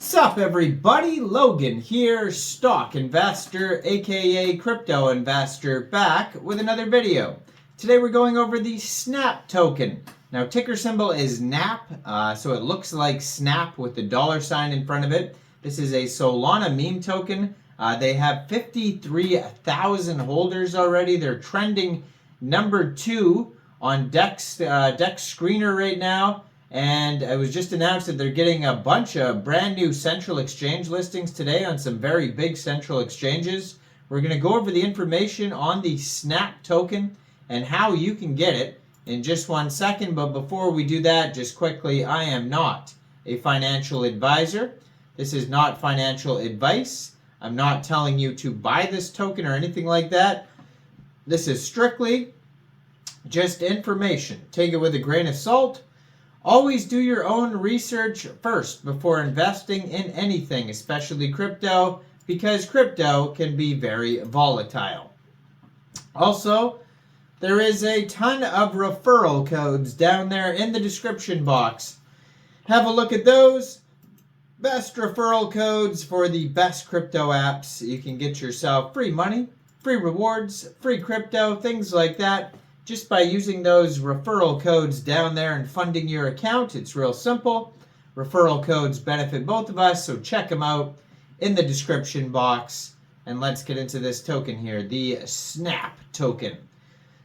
Sup everybody, Logan here, stock investor aka crypto investor, back with another video. Today we're going over the SNAP token. Now ticker symbol is NAP, so it looks like Snap with the $sign in front of it. This is a Solana meme token. They have 53,000 holders already. They're trending number 2 on Dex Screener right now. And it was just announced that they're getting a bunch of brand new central exchange listings today on some very big central exchanges. We're going to go over the information on the SNAP token and how you can get it in just 1 second. But before we do that, just quickly, I am not a financial advisor. This is not financial advice. I'm not telling you to buy this token or anything like that. This is strictly just information. Take it with a grain of salt. Always do your own research first before investing in anything, especially crypto, because crypto can be very volatile. Also, there is a ton of referral codes down there in the description box. Have a look at those. Best referral codes for the best crypto apps. You can get yourself free money, free rewards, free crypto, things like that. Just by using those referral codes down there and funding your account. It's real simple. Referral codes benefit both of us, so check them out in the description box. And let's get into this token here, the SNAP token.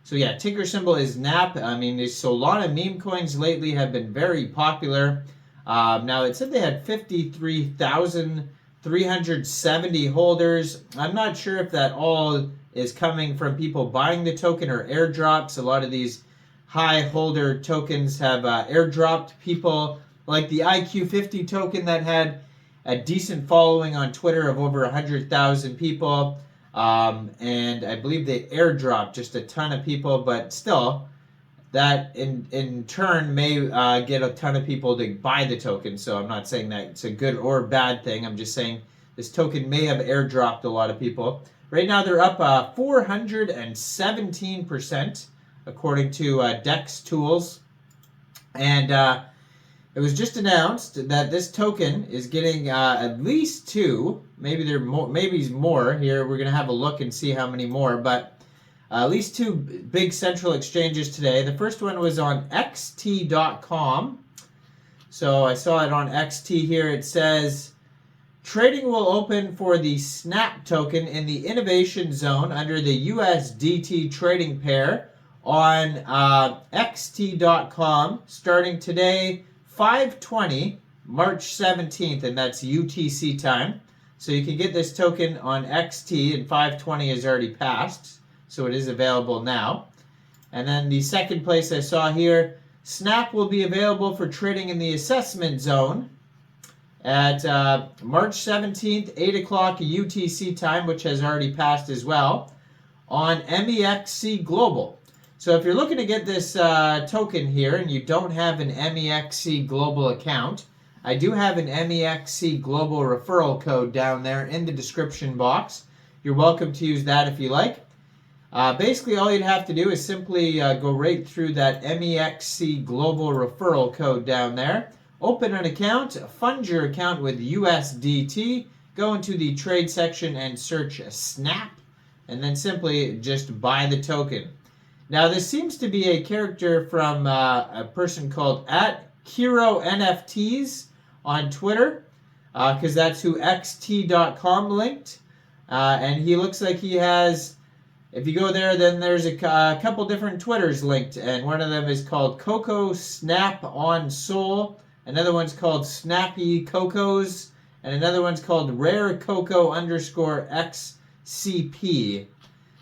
So yeah, ticker symbol is NAP. I mean, these Solana meme coins lately have been very popular. Now, it said they had 53,370 holders. I'm not sure if that all is coming from people buying the token or airdrops. A lot of these high holder tokens have airdropped people, like the IQ50 token that had a decent following on Twitter of over 100,000 people. And I believe they airdropped just a ton of people, but still, that in turn may get a ton of people to buy the token. So I'm not saying that it's a good or bad thing. I'm just saying this token may have airdropped a lot of people. Right now they're up 417% according to Dex Tools. And it was just announced that this token is getting at least 2, maybe more here. We're going to have a look and see how many more, but at least 2 big central exchanges today. The first one was on xt.com. So I saw it on XT here. It says, trading will open for the SNAP token in the innovation zone under the USDT trading pair on xt.com starting today, 5:20, March 17th, and that's UTC time. So you can get this token on XT, and 5:20 has already passed, so it is available now. And then the second place I saw here, SNAP will be available for trading in the assessment zone at March 17th, 8 o'clock UTC time, which has already passed as well, on Mexc Global. So if you're looking to get this token here and you don't have an Mexc Global account, I do have an Mexc Global referral code down there in the description box. You're welcome to use that if you like. Basically, all you'd have to do is simply go right through that Mexc Global referral code down there. Open an account, fund your account with USDT, go into the trade section and search SNAP, and then simply just buy the token. Now, this seems to be a character from a person called @Kero Nfts on Twitter, because that's who xt.com linked. And he looks like he has, if you go there, then there's a couple different Twitters linked, and one of them is called Coco Snap on Soul. Another one's called Snappy Cocos, and another one's called Rare Coco _XCP.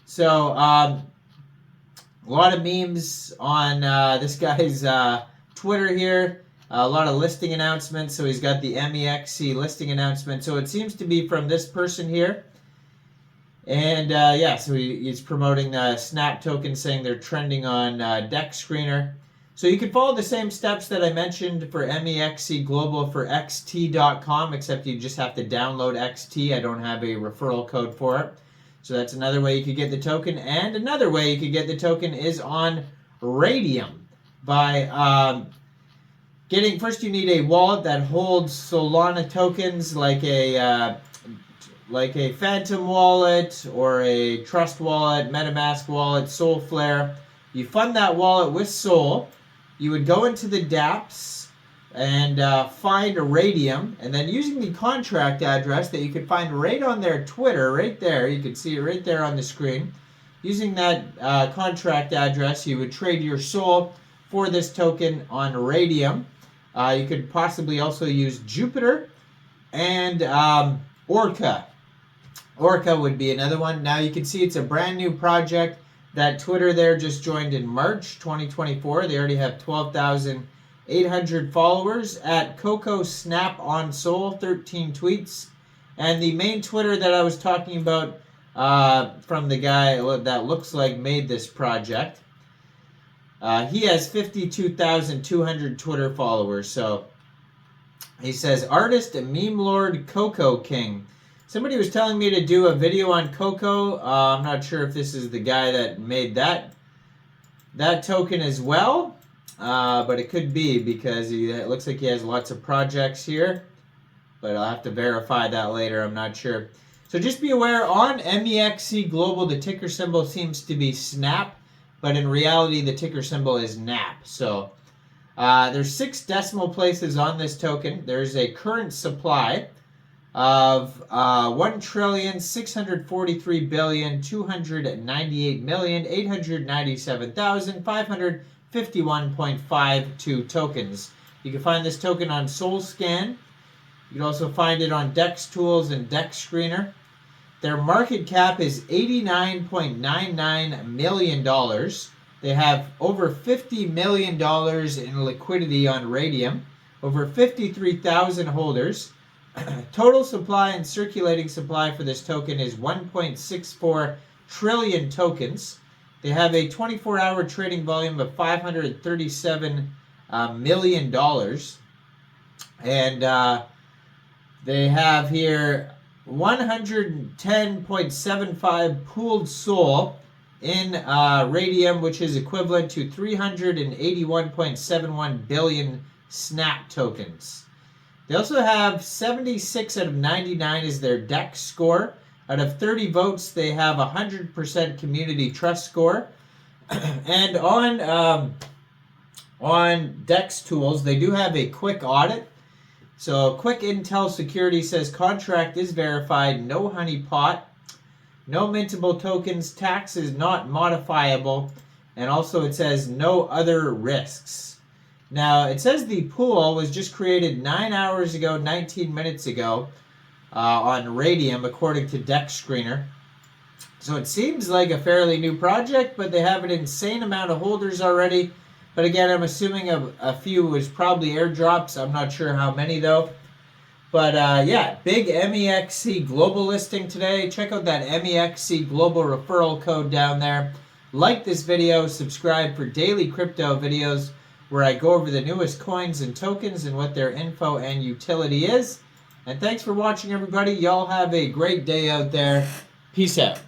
So, a lot of memes on this guy's Twitter here. A lot of listing announcements. So he's got the Mexc listing announcement. So it seems to be from this person here. And yeah, so he's promoting the SNAP token, saying they're trending on Dex Screener. So you can follow the same steps that I mentioned for Mexc Global for xt.com, except you just have to download XT. I don't have a referral code for it. So that's another way you could get the token. And another way you could get the token is on Raydium by First you need a wallet that holds Solana tokens like a Phantom wallet or a Trust wallet, MetaMask wallet, Solflare. You fund that wallet with Sol. You would go into the dApps and find a Raydium, and then using the contract address that you could find right on their Twitter, right there, you can see it right there on the screen. Using that contract address, you would trade your Sol for this token on Raydium. You could possibly also use Jupiter and Orca. Orca would be another one. Now you can see it's a brand new project that Twitter there just joined in March 2024. They already have 12,800 followers. At Coco Snap on Sol, 13 tweets. And the main Twitter that I was talking about from the guy that looks like made this project, he has 52,200 Twitter followers. So he says, artist, meme lord, Coco King. Somebody was telling me to do a video on Coco. I'm not sure if this is the guy that made that token as well. But it could be, because it looks like he has lots of projects here. But I'll have to verify that later. I'm not sure. So just be aware, on Mexc Global, the ticker symbol seems to be SNAP. But in reality, the ticker symbol is NAP. So there's 6 decimal places on this token. There's a current supply of 1,643,298,897,551.52 tokens. You can find this token on SolScan. You can also find it on DEX Tools and DEX Screener. Their market cap is $89.99 million. They have over $50 million in liquidity on Raydium, over 53,000 holders. Total supply and circulating supply for this token is 1.64 trillion tokens. They have a 24-hour trading volume of $537 million. And they have here 110.75 pooled Sol in Raydium, which is equivalent to 381.71 billion SNAP tokens. They also have 76 out of 99 is their DEX score. Out of 30 votes, they have 100% community trust score. And on DEX Tools, they do have a quick audit. So Quick Intel Security says contract is verified, no honeypot, no mintable tokens, tax is not modifiable, and also it says no other risks. Now, it says the pool was just created 9 hours ago, 19 minutes ago, on Raydium, according to DEX Screener. So it seems like a fairly new project, but they have an insane amount of holders already. But again, I'm assuming a few was probably airdrops. I'm not sure how many, though. But yeah, big Mexc global listing today. Check out that Mexc global referral code down there. Like this video, subscribe for daily crypto videos where I go over the newest coins and tokens and what their info and utility is. And thanks for watching, everybody. Y'all have a great day out there. Peace out.